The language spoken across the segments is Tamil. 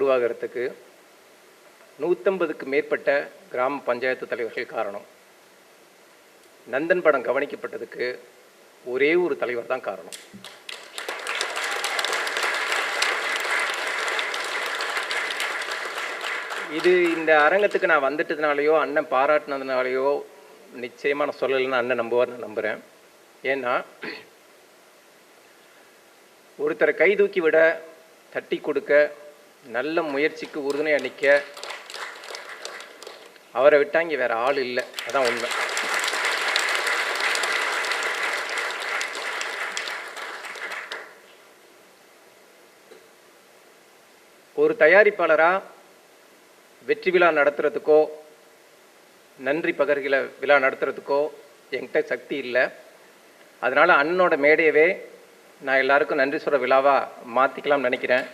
உருவாகிறதுக்கு 150க்கு மேற்பட்ட கிராம பஞ்சாயத்து தலைவர்கள் காரணம். நந்தன் படம் கவனிக்கப்பட்டதுக்கு ஒரே ஒரு தலைவர் தான் காரணம். இது இந்த அரங்கத்துக்கு நான் வந்துட்டதுனாலையோ அண்ணன் பாராட்டினதுனாலையோ நிச்சயமாக நான் சொல்லலைன்னு அண்ணன் நம்புவார்னு நம்புகிறேன். ஏன்னா ஒருத்தரை கை தூக்கி விட, தட்டி கொடுக்க, நல்ல முயற்சிக்கு உறுதுணையாக நிற்க அவரை விட்டால் இங்கே வேறு ஆள் இல்லை. அதான் உண்மை. ஒரு தயாரிப்பாளராக வெற்றி விழா நடத்துறதுக்கோ நன்றி பகர்கிற விழா நடத்துறதுக்கோ என்கிட்ட சக்தி இல்லை. அதனால் அண்ணனோட மேடையவே நான் எல்லாருக்கும் நன்றி சொல்கிற விழாவாக மாற்றிக்கலாம்னு நினைக்கிறேன்.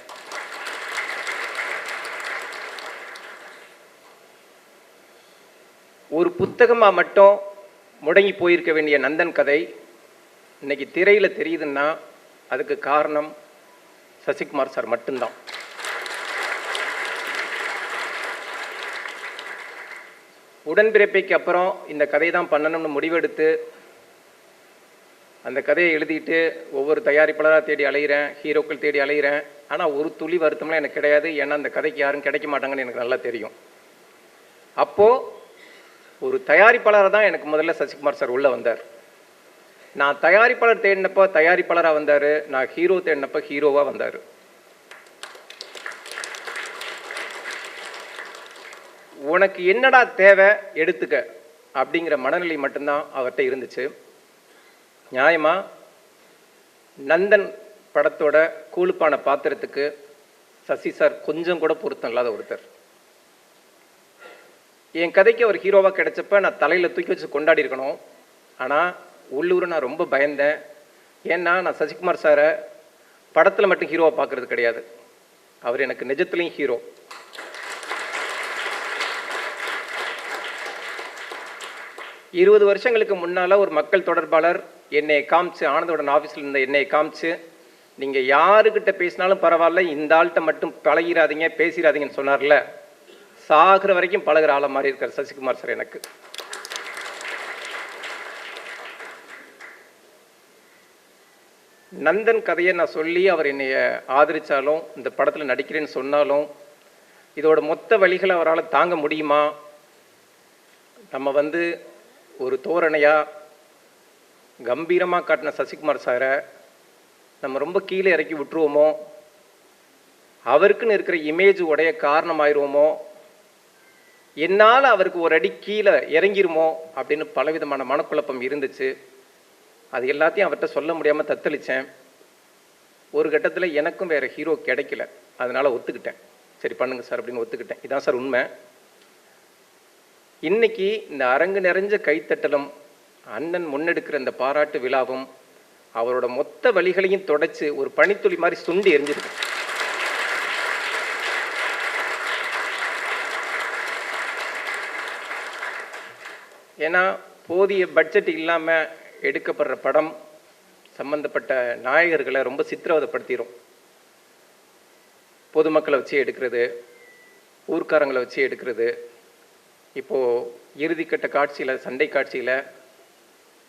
ஒரு புத்தகமாக மட்டும் முடங்கி போயிருக்க வேண்டிய நந்தன் கதை இன்னைக்கு திரையில் தெரியுதுன்னா அதுக்கு காரணம் சசிகுமார் சார் மட்டும்தான். உடன்பிறப்பைக்கு அப்புறம் இந்த கதை தான் பண்ணணும்னு முடிவெடுத்து அந்த கதையை எழுதிட்டு ஒவ்வொரு தயாரிப்பாளராக தேடி அலைகிறேன், ஹீரோக்கள் தேடி அலைகிறேன். ஆனால் ஒரு துளி வருத்தம்லாம் எனக்கு கிடையாது. ஏன்னா அந்த கதைக்கு யாரும் கிடைக்க மாட்டாங்கன்னு எனக்கு நல்லா தெரியும். அப்போது ஒரு தயாரிப்பாளராக தான் எனக்கு முதல்ல சசிகுமார் சார் உள்ளே வந்தார். நான் தயாரிப்பாளர் தேடினப்போ தயாரிப்பாளராக வந்தார், நான் ஹீரோ தேடினப்போ ஹீரோவாக வந்தார். உனக்கு என்னடா தேவை எடுத்துக்க அப்படிங்கிற மனநிலை மட்டும்தான் அவர்கிட்ட இருந்துச்சு. நியாயமாக நந்தன் படத்தோட கூழுப்பான பாத்திரத்துக்கு சசி சார் கொஞ்சம் கூட பொருத்தம் இல்லாத ஒருத்தர். என் கதைக்கு அவர் ஹீரோவாக கிடைச்சப்ப நான் தலையில் தூக்கி வச்சு கொண்டாடி இருக்கணும். ஆனால் உள்ளூர் நான் ரொம்ப பயந்தேன். ஏன்னா நான் சசிகுமார் சாரை படத்தில் மட்டும் ஹீரோவாக பார்க்குறது கிடையாது, அவர் எனக்கு நிஜத்துலேயும் ஹீரோ. இருபது வருஷங்களுக்கு முன்னால் ஒரு மக்கள் தொடர்பாளர் என்னை காமிச்சு, ஆனந்தோட ஆஃபீஸில் இருந்த என்னை காமிச்சு, நீங்கள் யாருக்கிட்ட பேசினாலும் பரவாயில்ல, இந்த ஆள்கிட்ட மட்டும் பழகிறாதீங்க, பேசிடாதீங்கன்னு சொன்னார்ல, சாகிற வரைக்கும் பழகிற ஆளை மாதிரி இருக்கார் சசிகுமார் சார் எனக்கு. நந்தன் கதையை நான் சொல்லி அவர் என்னை ஆதரித்தாலும், இந்த படத்தில் நடிக்கிறேன்னு சொன்னாலும், இதோட மொத்த வழிகளை அவரால் தாங்க முடியுமா? நம்ம ஒரு தோரணையாக கம்பீரமாக காட்டின சசிகுமார் சாரை நம்ம ரொம்ப கீழே இறக்கி விட்டுருவோமோ, அவருக்குன்னு இருக்கிற இமேஜ் உடைய காரணமாயிருவோமோ, என்னால் அவருக்கு ஒரு அடி கீழே இறங்கிருமோ அப்படின்னு பலவிதமான மனக்குழப்பம் இருந்துச்சு. அது எல்லாத்தையும் அவர்கிட்ட சொல்ல முடியாமல் தத்தளித்தேன். ஒரு கட்டத்தில் எனக்கும் வேறு ஹீரோ கிடைக்கல, அதனால் ஒத்துக்கிட்டேன். சரி பண்ணுங்க சார் அப்படின்னு ஒத்துக்கிட்டேன். இதான் சார் உண்மை. இன்னைக்கு இந்த அரங்கு நிறைஞ்ச கைத்தட்டலும், அண்ணன் முன்னெடுக்கிற இந்த பாராட்டு விழாவும் அவரோட மொத்த வழிகளையும் தொடச்சு ஒரு பனித்துளி மாதிரி சுண்டி எரிஞ்சிருக்கு. ஏன்னா போதிய பட்ஜெட் இல்லாமல் எடுக்கப்படுற படம் சம்பந்தப்பட்ட நாயகர்களை ரொம்ப சித்திரவதைப்படுத்திடும். பொதுமக்களை வச்சு எடுக்கிறது, ஊர்க்காரங்களை வச்சு எடுக்கிறது. இப்போது இறுதிக்கட்ட காட்சியில், சண்டை காட்சியில்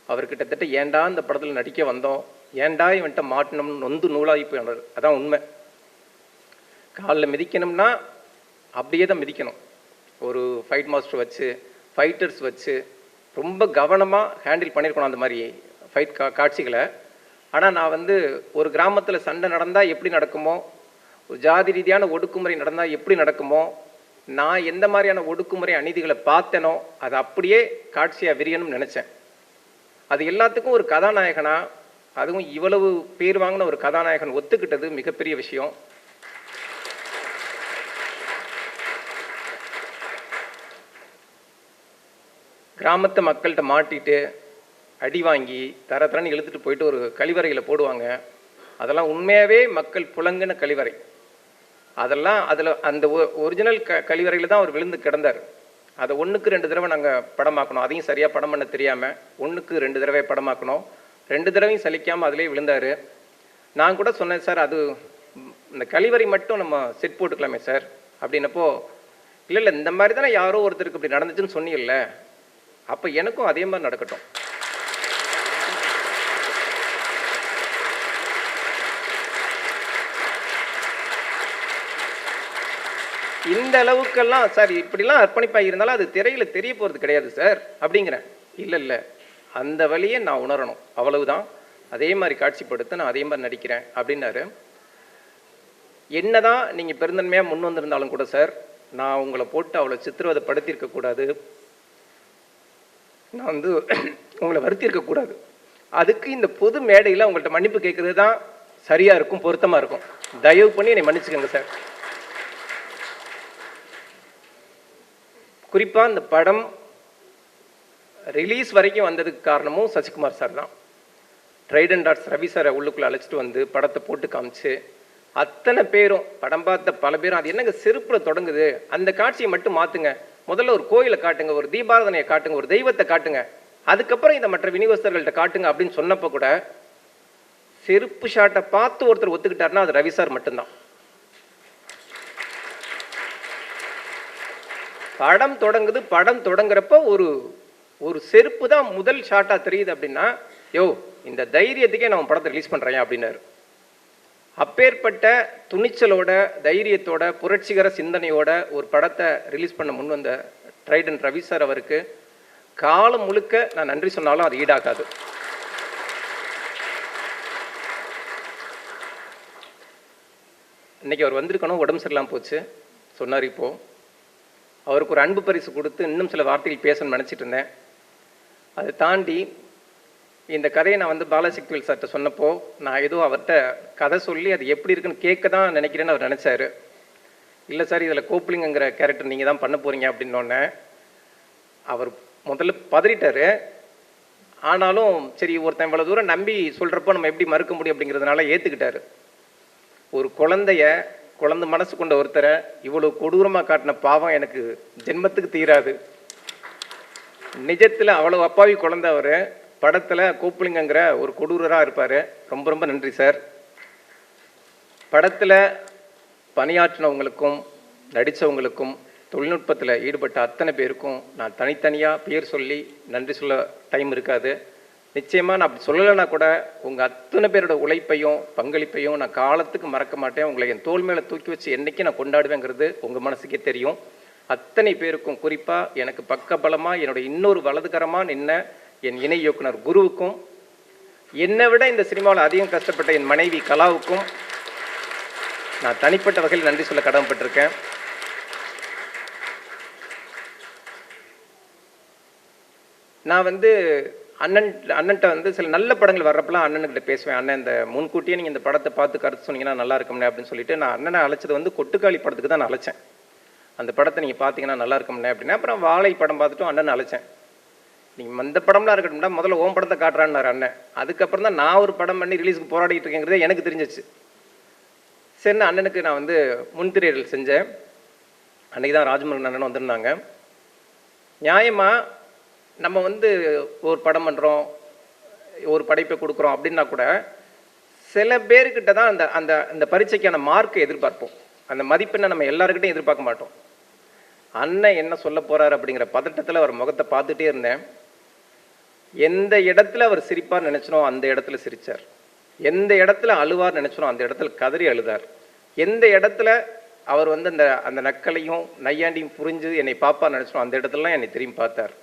அவர் கிட்டத்தட்ட ஏண்டா இந்த படத்தில் நடிக்க வந்தோம், ஏண்டா இவன்ட்ட மாட்டணும்னு நொந்து நூலாகி போயினார். அதான் உண்மை. காலில் மிதிக்கணும்னா அப்படியே தான் மிதிக்கணும். ஒரு ஃபைட் மாஸ்டர் வச்சு, ஃபைட்டர்ஸ் வச்சு ரொம்ப கவனமாக ஹேண்டில் பண்ணியிருக்கணும் அந்த மாதிரி ஃபைட் காட்சிகளை. ஆனால் நான் ஒரு கிராமத்தில் சண்டை நடந்தால் எப்படி நடக்குமோ, ஒரு ஜாதி ரீதியான ஒடுக்குமுறை நடந்தால் எப்படி நடக்குமோ, நான் எந்த மாதிரியான ஒடுக்குமுறை அநீதிகளை பார்த்தேனோ அதை அப்படியே காட்சியாக விரியணும்னு நினச்சேன். அது எல்லாத்துக்கும் ஒரு கதாநாயகனா, அதுவும் இவ்வளவு பேர் வாங்கின ஒரு கதாநாயகன் ஒத்துக்கிட்டது மிகப்பெரிய விஷயம். கிராமத்து மக்கள்கிட்ட மாட்டிட்டு அடி வாங்கி தரன்னு இழுத்துட்டு போயிட்டு ஒரு கழிவறையில் போடுவாங்க. அதெல்லாம் உண்மையாகவே மக்கள் புலங்கின கழிவறை. அதெல்லாம் அதில் அந்த ஒரிஜினல் கழிவறையில் தான் அவர் விழுந்து கிடந்தார். அதை 1க்கு 2 தடவை நாங்கள் படமாக்கணும். அதையும் சரியாக படம் பண்ண தெரியாமல் 1க்கு 2 தடவை படமாக்கணும். 2 தடவையும் சலிக்காமல் அதிலே விழுந்தார். நான் கூட சொன்னேன், சார் அது இந்த கழிவறை மட்டும் நம்ம செட் போட்டுக்கலாமே சார் அப்படின்னப்போ, இல்லை இல்லை இந்த மாதிரி தானே யாரோ ஒருத்தருக்கு இப்படி நடந்துச்சுன்னு சொன்னீங்கல்ல, அப்போ எனக்கும் அதே மாதிரி நடக்கட்டும். இந்த அளவுக்கெல்லாம் சார் இப்படிலாம் அர்ப்பணிப்பாக இருந்தாலும் அது திரையில் தெரிய போகிறது கிடையாது சார் அப்படிங்கிறேன். இல்லை இல்லை அந்த வழியை நான் உணரணும், அவ்வளவுதான். அதே மாதிரி காட்சிப்படுத்த நான் அதே மாதிரி நடிக்கிறேன் அப்படின்னாரு. என்னதான் நீங்கள் பெருந்தன்மையாக முன் வந்திருந்தாலும் கூட சார், நான் உங்களை போட்டு அவ்வளோ சித்திரவதை படுத்தியிருக்கக்கூடாது, நான் வந்து உங்களை வருத்தியிருக்கக்கூடாது. அதுக்கு இந்த பொது மேடையில் உங்கள்கிட்ட மன்னிப்பு கேட்குறது தான் சரியாக இருக்கும், பொருத்தமாக இருக்கும். தயவு பண்ணி என்னை மன்னிச்சுக்கோங்க சார். குறிப்பாக இந்த படம் ரிலீஸ் வரைக்கும் வந்ததுக்கு காரணமும் சசிகுமார் சார் தான். ட்ரைடன்ட் ஆர்ட்ஸ் ரவி சாரை உள்ளுக்குள்ளே அழைச்சிட்டு வந்து படத்தை போட்டு காமிச்சு அத்தனை பேரும் படம் பார்த்த பல பேரும் அது என்னங்க செருப்பில் தொடங்குது, அந்த காட்சியை மட்டும் மாற்றுங்க, முதல்ல ஒரு கோயிலை காட்டுங்க, ஒரு தீபாராதனையை காட்டுங்க, ஒரு தெய்வத்தை காட்டுங்க, அதுக்கப்புறம் இதை மற்ற விநியோகஸ்தர்கள்ட்ட காட்டுங்க அப்படின்னு சொன்னப்போ கூட செருப்பு ஷாட்டை பார்த்து ஒருத்தர் ஒத்துக்கிட்டாருன்னா அது ரவி சார் மட்டும்தான். படம் தொடங்குது, படம் தொடங்குறப்ப ஒரு செருப்பு தான் முதல் ஷாட்டாக தெரியுது அப்படின்னா, யோ இந்த தைரியத்துக்கே நான் படத்தை ரிலீஸ் பண்ணுறேன் அப்படின்னாரு. அப்பேற்பட்ட துணிச்சலோட, தைரியத்தோட, புரட்சிகர சிந்தனையோட ஒரு படத்தை ரிலீஸ் பண்ண முன் வந்த ட்ரைடன்ட் ரவி சார் அவருக்கு காலம் முழுக்க நான் நன்றி சொன்னாலும் அது ஈடாகாது. இன்னைக்கு அவர் வந்திருக்கணும், உடம்பு சரியில்லாமல் போச்சு சொன்னார். இப்போது அவருக்கு ஒரு அன்பு பரிசு கொடுத்து இன்னும் சில வார்த்தைகள் பேசணும்னு நினச்சிட்டு இருந்தேன். அதை தாண்டி இந்த கதையை நான் வந்து பாலசக்திவேல் சார்கிட்ட சொன்னப்போ, நான் ஏதோ அவர்கிட்ட கதை சொல்லி அது எப்படி இருக்குன்னு கேட்க தான் நினைக்கிறேன்னு அவர் நினச்சார். இல்லை சார் இதில் கோப்லிங்கிற கேரக்டர் நீங்கள் தான் பண்ண போகிறீங்க அப்படின்னோடனே அவர் முதல்ல பதறிட்டார். ஆனாலும் சரி ஒருத்தன் இவ்வளோ தூரம் நம்பி சொல்கிறப்போ நம்ம எப்படி மறுக்க முடியும் அப்படிங்கிறதுனால ஏற்றுக்கிட்டார். ஒரு குழந்தை மனசு கொண்ட ஒருத்தரை இவ்வளோ கொடூரமாக காட்டின பாவம் எனக்கு ஜென்மத்துக்கு தீராது. நிஜத்தில் அவ்வளோ அப்பாவி குழந்தை அவர், படத்தில் கோப்புலிங்கிற ஒரு கொடூரராக இருப்பார். ரொம்ப ரொம்ப நன்றி சார். படத்தில் பணியாற்றினவங்களுக்கும் நடித்தவங்களுக்கும் தொழில்நுட்பத்தில் ஈடுபட்ட அத்தனை பேருக்கும் நான் தனித்தனியாக பேர் சொல்லி நன்றி சொல்ல டைம் இருக்காது. நிச்சயமாக நான் அப்படி சொல்லலைன்னா கூட உங்கள் அத்தனை பேரோட உழைப்பையும் பங்களிப்பையும் நான் காலத்துக்கு மறக்க மாட்டேன். உங்களை என் தோள் மேலே தூக்கி வச்சு என்றைக்கு நான் கொண்டாடுவேங்கிறது உங்கள் மனசுக்கே தெரியும். அத்தனை பேருக்கும், குறிப்பாக எனக்கு பக்கபலமாக என்னோட இன்னொரு வலதுகரமாக நின்ன என் இணை இயக்குனர் குருவுக்கும், என்னை விட இந்த சினிமாவில் அதிகம் கஷ்டப்பட்ட என் மனைவி கலாவுக்கும் நான் தனிப்பட்ட வகையில் நன்றி சொல்ல கடமைப்பட்டிருக்கேன். நான் வந்து அண்ணன்ட்ட வந்து சில நல்ல படங்கள் வர்றப்பெல்லாம் அண்ணன்கிட்ட பேசுவேன். அண்ணன் இந்த முன்கூட்டியே நீங்கள் இந்த படத்தை பார்த்து கருத்து சொன்னீங்கன்னா நல்லா இருக்கும்னே அப்படின்னு சொல்லிட்டு நான் அண்ணனை அழைச்சது வந்து கொட்டுக்காளி படத்துக்கு தான் நான் அழைச்சேன். அந்த படத்தை நீங்கள் பார்த்தீங்கன்னா நல்லா இருக்கும்னே அப்படின்னா, அப்புறம் வாழை படம் பார்த்துட்டும் அண்ணன் அழைச்சேன். நீங்கள் அந்த படம்லாம் இருக்கட்டும்னா முதல்ல ஓம் படத்தை காட்டுறான்னாரு அண்ணன். அதுக்கப்புறம் தான் நான் ஒரு படம் பண்ணி ரிலீஸுக்கு போராடிட்டு இருக்கேங்கிறதே எனக்கு தெரிஞ்சிச்சு. சரின்னு அண்ணனுக்கு நான் வந்து முன்திரையல் செஞ்சேன். அன்றைக்கி தான் ராஜ்முருகன் அண்ணனும் வந்திருந்தாங்க. நியாயமாக நம்ம வந்து ஒரு படம் பண்ணுறோம், ஒரு படைப்பை கொடுக்குறோம் அப்படின்னா கூட சில பேர்கிட்ட தான் அந்த அந்த அந்த பரீட்சைக்கான மார்க்கை எதிர்பார்ப்போம். அந்த மதிப்பெண்ணை நம்ம எல்லாருக்கிட்டையும் எதிர்பார்க்க மாட்டோம். அண்ணன் என்ன சொல்ல போகிறார் அப்படிங்கிற பதட்டத்தில் அவர் முகத்தை பார்த்துட்டே இருந்தேன். எந்த இடத்துல அவர் சிரிப்பார் நினச்சனோ அந்த இடத்துல சிரித்தார். எந்த இடத்துல அழுவார் நினச்சனோ அந்த இடத்துல கதறி அழுதார். எந்த இடத்துல அவர் வந்து அந்த அந்த நக்கலையும் நையாண்டியும் புரிஞ்சு என்னை பார்ப்பார் நினச்சனோ அந்த இடத்துலலாம் என்னை திரும்பி பார்த்தார்.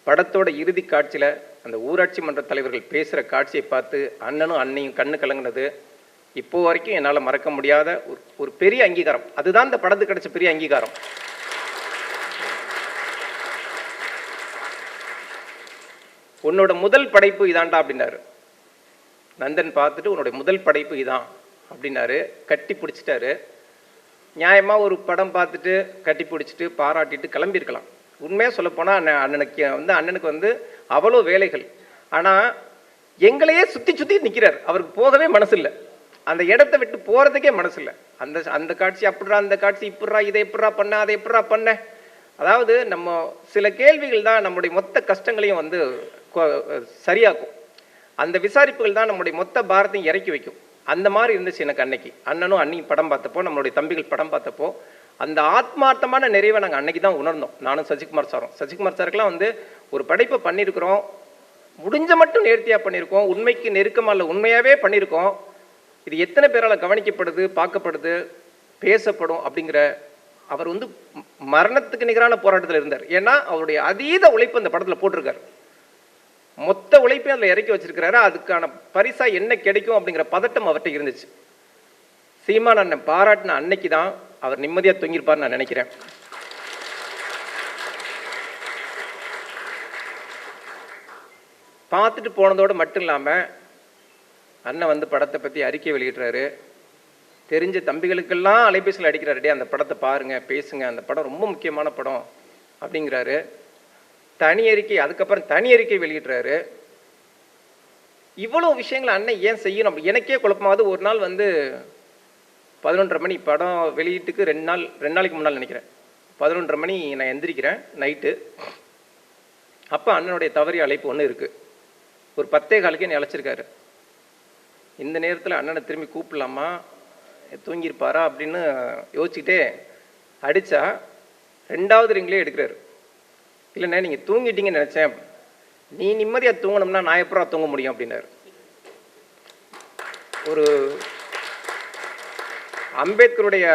படத்தோட இறுதி காட்சியில் அந்த ஊராட்சி மன்ற தலைவர்கள் பேசுகிற காட்சியை பார்த்து அண்ணனும் அண்ணையும் கண்ணு கலங்கினது இப்போ வரைக்கும் என்னால் மறக்க முடியாத ஒரு பெரிய அங்கீகாரம். அதுதான் இந்த படத்துக்கு கிடைச்ச பெரிய அங்கீகாரம். உன்னோட முதல் படைப்பு இதான்டா அப்படின்னாரு. நந்தன் பார்த்துட்டு உன்னோட முதல் படைப்பு இதான் அப்படின்னாரு. கட்டி பிடிச்சிட்டாரு. நியாயமாக ஒரு படம் பார்த்துட்டு கட்டி பிடிச்சிட்டு பாராட்டிட்டு கிளம்பியிருக்கலாம். உண்மையாக சொல்லப்போனால் அண்ணனுக்கு வந்து அவ்வளோ வேலைகள். ஆனால் எங்களையே சுற்றி சுற்றி நிற்கிறார். அவருக்கு போகவே மனசு இல்லை. அந்த இடத்த விட்டு போகிறதுக்கே மனசு இல்லை. அந்த காட்சி அப்படிறா, அந்த காட்சி இப்படிறா, இதை எப்படா பண்ண, அதை எப்படா பண்ண. அதாவது நம்ம சில கேள்விகள் தான் நம்முடைய மொத்த கஷ்டங்களையும் வந்து சரியாக்கும். அந்த விசாரிப்புகள் தான் நம்முடைய மொத்த பாரத்தையும் இறக்கி வைக்கும். அந்த மாதிரி இருந்துச்சு எனக்கு அன்னைக்கு. அண்ணனும் அண்ணியும் படம் பார்த்தப்போ, நம்மளுடைய தம்பிகள் படம் பார்த்தப்போ, அந்த ஆத்மார்த்தமான நிறைவை நாங்கள் அன்னைக்கு தான் உணர்ந்தோம். நானும் சசிகுமார் சாரும். சசிகுமார் சாருக்கெல்லாம் வந்து ஒரு படைப்பை பண்ணியிருக்கிறோம், முடிஞ்ச மட்டும் நேர்த்தியாக பண்ணியிருக்கோம், உண்மைக்கு நெருக்கமாக இல்லை, உண்மையாகவே பண்ணியிருக்கோம். இது எத்தனை பேரால் கவனிக்கப்படுது, பார்க்கப்படுது, பேசப்படும் அப்படிங்கிற அவர் வந்து மரணத்துக்கு நிகரான போராட்டத்தில் இருந்தார். ஏன்னா அவருடைய அதீத உழைப்பு அந்த படத்தில் போட்டிருக்காரு. மொத்த உழைப்பையும் அதில் இறக்கி வச்சிருக்கிறாரு. அதுக்கான பரிசா என்ன கிடைக்கும் அப்படிங்கிற பதட்டம் அவர்கிட்ட இருந்துச்சு. சீமான் அண்ணன் பாராட்டின அன்னைக்கு தான் அவர் நிம்மதியாக தூங்கியிருப்பார்னு நான் நினைக்கிறேன். பார்த்துட்டு போனதோடு மட்டும் இல்லாமல் அண்ணன் வந்து படத்தை பற்றி அறிக்கை வெளியிடுறாரு. தெரிஞ்ச தம்பிகளுக்கெல்லாம் அலைபேசியில் அடிக்கிறாரு, டே அந்த படத்தை பாருங்க, பேசுங்க, அந்த படம் ரொம்ப முக்கியமான படம் அப்படிங்கிறாரு. தனி அறிக்கை, அதுக்கப்புறம் தனி அறிக்கை வெளியிடுறாரு. இவ்வளோ விஷயங்களை அண்ணன் ஏன் செய்யணும் அப்படி எனக்கே குழப்பமாவது. ஒரு நாள் வந்து 11:30 மணி படம் வெளியீட்டுக்கு 2 நாளைக்கு முன்னால் நினைக்கிறேன். 11:30 மணி நான் எந்திரிக்கிறேன் நைட்டு. அப்போ அண்ணனுடைய தவறிய அழைப்பு ஒன்று இருக்குது. ஒரு 10:15 என்னை அழைச்சிருக்காரு. இந்த நேரத்தில் அண்ணனை திரும்பி கூப்பிடலாமா, தூங்கியிருப்பாரா அப்படின்னு யோசிச்சுக்கிட்டே அடித்தா 2வது ரிங்லேயே எடுக்கிறாரு. இல்லைண்ணே நீங்கள் தூங்கிட்டீங்கன்னு நினச்சேன், நீ நிம்மதியாக தூங்கணும்னா நான் எப்பறம் தூங்க முடியும் அப்படின்னாரு. ஒரு அம்பேத்கருடைய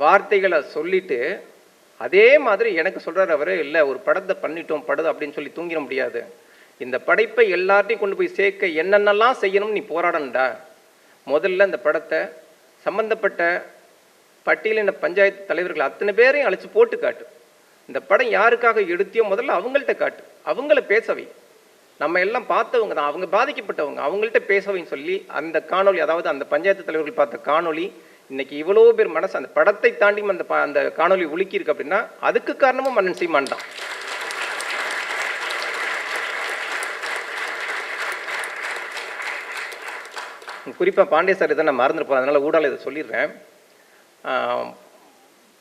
வார்த்தைகளை சொல்லிட்டு அதே மாதிரி எனக்கு சொல்கிறார் அவர். இல்லை ஒரு படத்தை பண்ணிட்டோம் படுது அப்படின்னு சொல்லி தூங்கிட முடியாது, இந்த படைப்பை எல்லார்ட்டையும் கொண்டு போய் சேர்க்க என்னென்னலாம் செய்யணும்னு நீ போராடணும்டா. முதல்ல இந்த படத்தை சம்பந்தப்பட்ட பட்டியலின பஞ்சாயத்து தலைவர்கள் அத்தனை பேரையும் அழைச்சி போட்டு காட்டு. இந்த படம் யாருக்காக எடுத்தியோ முதல்ல அவங்கள்ட்ட காட்டு, அவங்கள பேசவை. நம்ம எல்லாம் பார்த்தவங்க தான், அவங்க பாதிக்கப்பட்டவங்க, அவங்கள்ட்ட பேசவைன்னு சொல்லி அந்த காணொலி, அதாவது அந்த பஞ்சாயத்து தலைவர்கள் பார்த்த காணொலி இன்னைக்கு இவ்வளோ பேர் மனசு அந்த படத்தை தாண்டி அந்த காணொலி உலுக்கி இருக்கு அப்படின்னா அதுக்கு காரணமும் அண்ணன் சீமான் தான். குறிப்பாக பாண்டிய சார் இதை நான் மறந்துருப்பேன், அதனால் ஊடால இதை சொல்லிடுறேன்.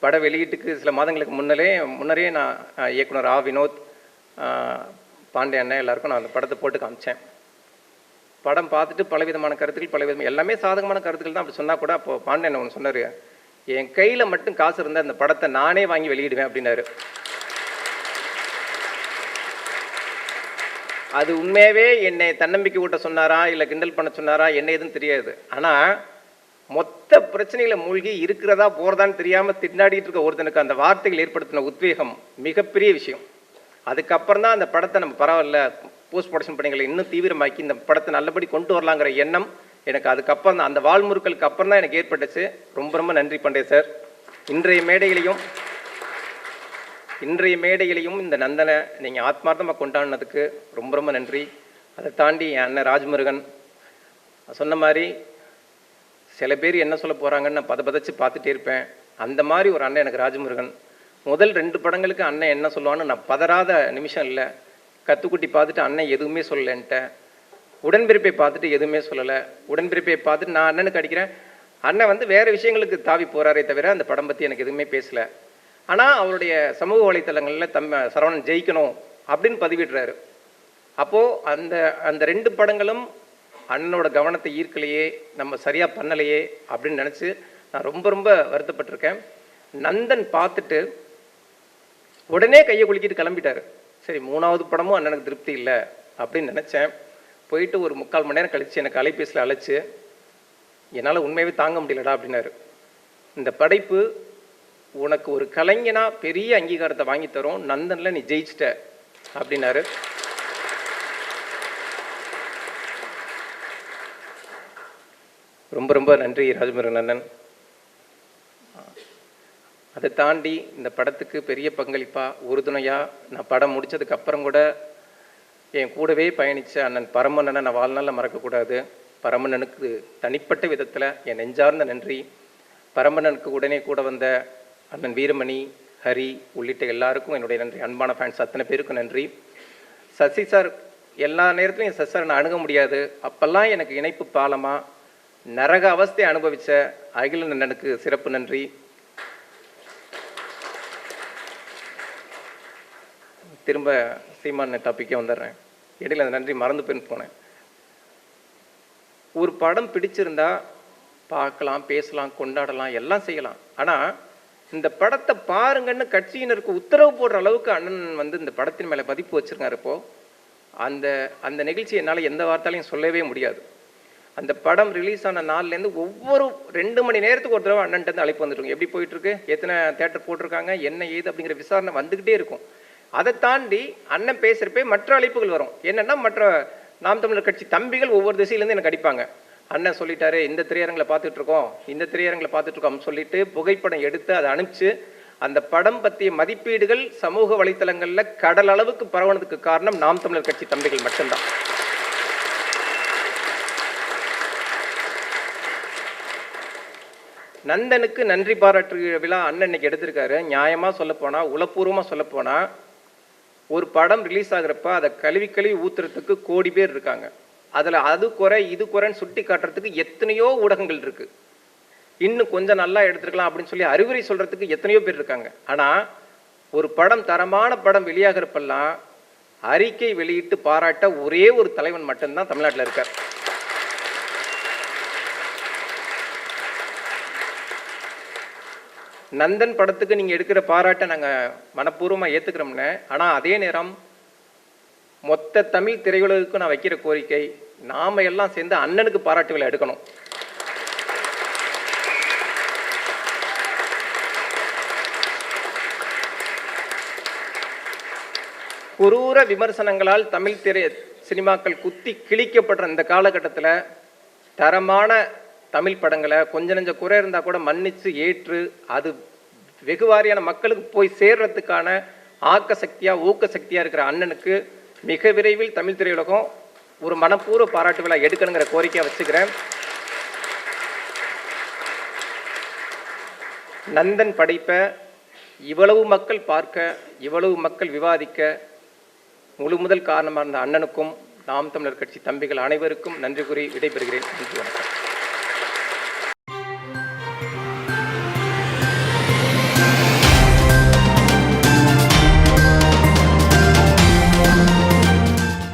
பட வெளியீட்டுக்கு சில மாதங்களுக்கு முன்னரே நான் இயக்குனர் வினோத், பாண்டிய அண்ணன் எல்லாருக்கும் நான் அந்த படத்தை போட்டு காமிச்சேன். படம் பார்த்துட்டு பலவிதமான கருத்துக்கள், எல்லாமே சாதகமான கருத்துக்கள் தான். அப்படி சொன்னால் கூட அப்போ பாண்டியன் ஒன்று சொன்னார், என் கையில் மட்டும் காசு இருந்தால் அந்த படத்தை நானே வாங்கி வெளியிடுவேன் அப்படின்னாரு. அது உண்மையாகவே என்னை தன்னம்பிக்கை ஊட்ட சொன்னாரா இல்லை கிண்டல் பண்ண சொன்னாரா என்ன எதுன்னு தெரியாது. ஆனால் மொத்த பிரச்சனைகளை மூழ்கி இருக்கிறதா போகிறதான்னு தெரியாமல் திண்டாடிட்டு இருக்க ஒருத்தனுக்கு அந்த வார்த்தைகள் ஏற்படுத்தின உத்வேகம் மிகப்பெரிய விஷயம். அதுக்கப்புறம் தான் அந்த படத்தை நம்ம பரவாயில்ல போஸ்ட் ப்ரொடக்ஷன் பணிகளை இன்னும் தீவிரமாக்கி இந்த படத்தை நல்லபடி கொண்டு வரலாங்கிற எண்ணம் எனக்கு அதுக்கப்புறம் தான், அந்த வாழ்முறுக்களுக்கு அப்புறம் தான் எனக்கு ஏற்பட்டுச்சு. ரொம்ப ரொம்ப நன்றி பாண்டிய சார். இன்றைய மேடைகளையும் இந்த நந்தனை நீங்கள் ஆத்மார்த்தமாக கொண்டாடினதுக்கு ரொம்ப ரொம்ப நன்றி. அதை தாண்டி என் அண்ணன் ராஜ்முருகன் சொன்ன மாதிரி சில பேர் என்ன சொல்ல போகிறாங்கன்னு நான் பதச்சு பார்த்துட்டே இருப்பேன். அந்த மாதிரி ஒரு அண்ணன் எனக்கு ராஜ்முருகன். முதல் 2 படங்களுக்கு அண்ணன் என்ன சொல்லுவான்னு நான் பதறாத நிமிஷம் இல்லை. கத்துக்குட்டி பார்த்துட்டு அண்ணன் எதுவுமே சொல்லலைன்ட்டேன். உடன்பிறப்பை பார்த்துட்டு எதுவுமே சொல்லலை. உடன்பிறப்பை பார்த்துட்டு நான் அண்ணனுக்கு அடிக்கிறேன். அண்ணன் வந்து வேறு விஷயங்களுக்கு தாவி போகிறாரே தவிர அந்த படம் பற்றி எனக்கு எதுவுமே பேசலை. ஆனால் அவருடைய சமூக வலைத்தளங்களில் சரவணன் ஜெயிக்கணும் அப்படின்னு பதிவிடுறாரு. அப்போது அந்த 2 படங்களும் அண்ணனோட கவனத்தை ஈர்க்கலையே, நம்ம சரியாக பண்ணலையே அப்படின்னு நினச்சி நான் ரொம்ப ரொம்ப வருத்தப்பட்டிருக்கேன். நந்தன் பார்த்துட்டு உடனே கையை குலுக்கிட்டு கிளம்பிட்டார். சரி 3வது படமும் அண்ணனுக்கு திருப்தி இல்லை அப்படின்னு நினச்சேன். போயிட்டு ஒரு 3/4 மணி நேரம் கழித்து எனக்கு அலைபேசியில் அழைச்சி என்னால் உண்மையாகவே தாங்க முடியலடா அப்படின்னாரு. இந்த படைப்பு உனக்கு ஒரு கலைஞனா பெரிய அங்கீகாரத்தை வாங்கி தரும், நந்தனில் நீ ஜெயிச்சிட்ட அப்படின்னாரு. ரொம்ப ரொம்ப நன்றி ராஜமுருகன் அண்ணன். அதை தாண்டி இந்த படத்துக்கு பெரிய பங்களிப்பாக உறுதுணையாக நான் படம் முடித்ததுக்கு அப்புறம் கூட என் கூடவே பயணித்த அண்ணன் பரமண்ணனை நான் வாழ்நாளில் மறக்கக்கூடாது. பரமண்ணனுக்கு தனிப்பட்ட விதத்தில் என் நெஞ்சார்ந்த நன்றி. பரமண்ணனுக்கு உடனே கூட வந்த அண்ணன் வீரமணி, ஹரி உள்ளிட்ட எல்லாருக்கும் என்னுடைய நன்றி. அன்பான ஃபேன்ஸ் அத்தனை பேருக்கும் நன்றி. சசி சார் எல்லா நேரத்துலையும் சசி சார் நான் அணுக முடியாது, அப்போல்லாம் எனக்கு இணைப்பு பாலமாக நரக அவஸ்தையை அனுபவித்த அகில அண்ணனுக்கு சிறப்பு நன்றி. திரும்ப சீமான் டாப்பிக்கே வந்துடுறேன். இடையில் அந்த நன்றி மறந்து போனேன். ஒரு படம் பிடிச்சிருந்தா பார்க்கலாம், பேசலாம், கொண்டாடலாம், எல்லாம் செய்யலாம். ஆனால் இந்த படத்தை பாருங்கன்னு கட்சியினருக்கு உத்தரவு போடுற அளவுக்கு அண்ணன் வந்து இந்த படத்தின் மேலே மதிப்பு வச்சுருக்காரு. இப்போது அந்த அந்த நிகழ்ச்சி என்னால் எந்த வார்த்தையிலையும் சொல்லவே முடியாது. அந்த படம் ரிலீஸ் ஆன நாள்லேருந்து ஒவ்வொரு 2 மணி நேரத்துக்கு ஒரு தடவை அண்ணன்ட்டு அழைப்பு வந்துட்டுருங்க. எப்படி போயிட்டுருக்கு, எத்தனை தேட்டர் போட்டிருக்காங்க, என்ன ஏது அப்படிங்கிற விசாரணை வந்துக்கிட்டே இருக்கும். அதை தாண்டி அண்ணன் பேசுகிறப்பே மற்ற அழைப்புகள் வரும். என்னென்னா மற்ற நாம் தமிழர் கட்சி தம்பிகள் ஒவ்வொரு திசையிலேருந்து எனக்கு அடிப்பாங்க. அண்ணன் சொல்லிட்டாரு, இந்த திரையரங்களை பார்த்துட்ருக்கோம், இந்த திரையரங்களை பார்த்துட்ருக்கோம் சொல்லிட்டு புகைப்படம் எடுத்து அதை அனுப்பிச்சு அந்த படம் பற்றிய மதிப்பீடுகள் சமூக வலைத்தளங்களில் கடல் அளவுக்கு பரவனதுக்கு காரணம் நாம் தமிழர் கட்சி தம்பிகள் மட்டும்தான். நந்தனுக்கு நன்றி பாராட்டு விழா அண்ணன் இன்னைக்கு எடுத்திருக்காரு. நியாயமாக சொல்லப்போனால், உளப்பூர்வமாக சொல்லப்போனால், ஒரு படம் ரிலீஸ் ஆகிறப்ப அதை கழுவி கழுவி ஊத்துறதுக்கு கோடி பேர் இருக்காங்க. அதில் அது குறை இது குறைன்னு சுட்டி காட்டுறதுக்கு எத்தனையோ ஊடகங்கள் இருக்குது. இன்னும் கொஞ்சம் நல்லா எடுத்துருக்கலாம் அப்படின்னு சொல்லி அறிவுரை சொல்கிறதுக்கு எத்தனையோ பேர் இருக்காங்க. ஆனால் ஒரு படம் தரமான படம் வெளியாகிறப்பெல்லாம் அறிக்கை வெளியிட்டு பாராட்ட ஒரே ஒரு தலைவன் மட்டும்தான் தமிழ்நாட்டில் இருக்கார். நந்தன் படத்துக்கு நீங்கள் எடுக்கிற பாராட்டை நாங்கள் மனப்பூர்வமாக ஏற்றுக்கிறோம்னு. ஆனால் அதே நேரம் மொத்த தமிழ் திரையுலகுக்கு நான் வைக்கிற கோரிக்கை, நாம எல்லாம் சேர்ந்து அண்ணனுக்கு பாராட்டு விழா எடுக்கணும். குரூர விமர்சனங்களால் தமிழ் சினிமாக்கள் குத்தி கிழிக்கப்படுற இந்த காலகட்டத்தில் தரமான தமிழ் படங்களை கொஞ்சம் நெஞ்ச குறை இருந்தால் கூட மன்னித்து ஏற்று அது வெகுவாரியான மக்களுக்கு போய் சேர்றதுக்கான ஆக்க சக்தியாக ஊக்க சக்தியாக இருக்கிற அண்ணனுக்கு மிக விரைவில் தமிழ் திரையுலகம் ஒரு மனப்பூர்வ பாராட்டு விழா எடுக்கணுங்கிற கோரிக்கையை வச்சுக்கிறேன். நந்தன் படைப்பை இவ்வளவு மக்கள் பார்க்க, இவ்வளவு மக்கள் விவாதிக்க முழு முதல் காரணமாக இருந்த அண்ணனுக்கும் நாம் தமிழர் கட்சி தம்பிகள் அனைவருக்கும் நன்றி கூறி விடைபெறுகிறேன். நன்றி, வணக்கம்.